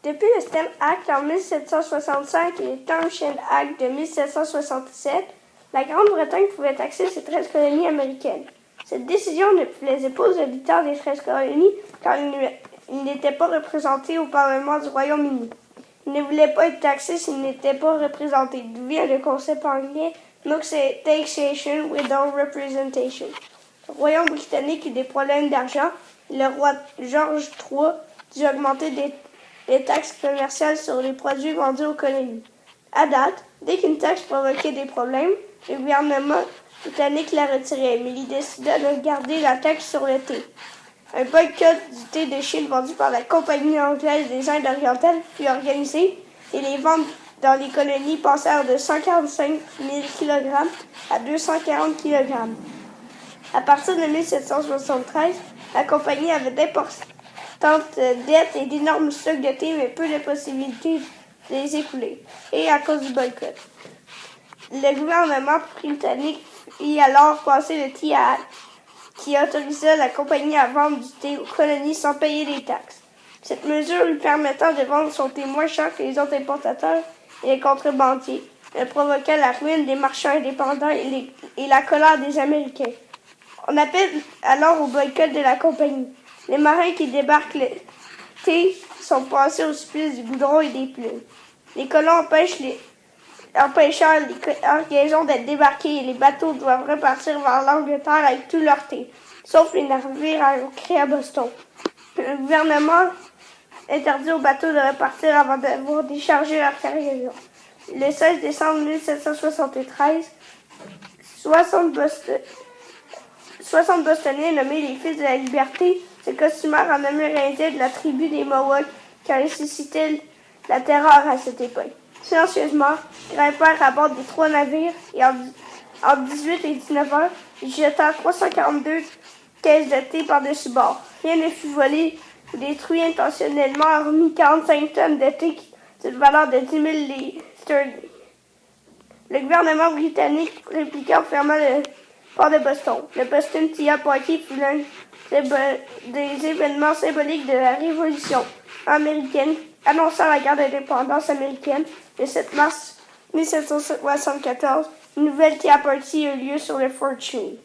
Depuis le STEM Act en 1765 et le Townshend Act de 1767, la Grande-Bretagne pouvait taxer ses 13 colonies américaines. Cette décision ne plaisait pas aux habitants des 13 colonies car ils n'étaient pas représentés au Parlement du Royaume-Uni. Ils ne voulaient pas être taxés s'ils n'étaient pas représentés, d'où vient le concept anglais « No taxation without representation ». Le Royaume britannique eut des problèmes d'argent et le roi George III dut augmenter les taxes commerciales sur les produits vendus aux colonies. À date, dès qu'une taxe provoquait des problèmes, le gouvernement britannique la retirait, mais il décida de garder la taxe sur le thé. Un boycott du thé de Chine vendu par la Compagnie anglaise des Indes orientales fut organisé et les ventes dans les colonies passèrent de 145 000 kg à 240 kg. À partir de 1773, la compagnie avait d'importantes dettes et d'énormes stocks de thé, mais peu de possibilités de les écouler, et à cause du boycott. Le gouvernement britannique fit alors passer le Tea Act, qui autorisa la compagnie à vendre du thé aux colonies sans payer des taxes. Cette mesure lui permettant de vendre son thé moins cher que les autres importateurs et les contrebandiers, elle provoqua la ruine des marchands indépendants et la colère des Américains. On appelle alors au boycott de la compagnie. Les marins qui débarquent le thé sont passés au supplice du goudron et des plumes. Les colons empêchèrent les cargaisons d'être débarquées et les bateaux doivent repartir vers l'Angleterre avec tout leur thé, sauf les navires ancrés à Boston. Le gouvernement interdit aux bateaux de repartir avant d'avoir déchargé leur cargaison. Le 16 décembre 1773, 60 Bostoniens nommés les Fils de la Liberté se costumèrent en Amérindiens de la tribu des Mohawks car ils suscitaient la terreur à cette époque. Silencieusement, ils grimpèrent à bord des 3 navires et en 18 et 19 heures, ils jetèrent 342 caisses de thé par-dessus bord. Rien ne fut volé ou détruit intentionnellement, hormis 45 tonnes de thé d'une valeur de 10 000 livres sterling. Le gouvernement britannique répliqua en fermant le port de Boston. Le Boston Tea Party fut l'un des événements symboliques de la Révolution américaine, annonçant la guerre d'indépendance américaine. Le 7 mars 1774, une nouvelle Tea Party eut lieu sur le Fortune.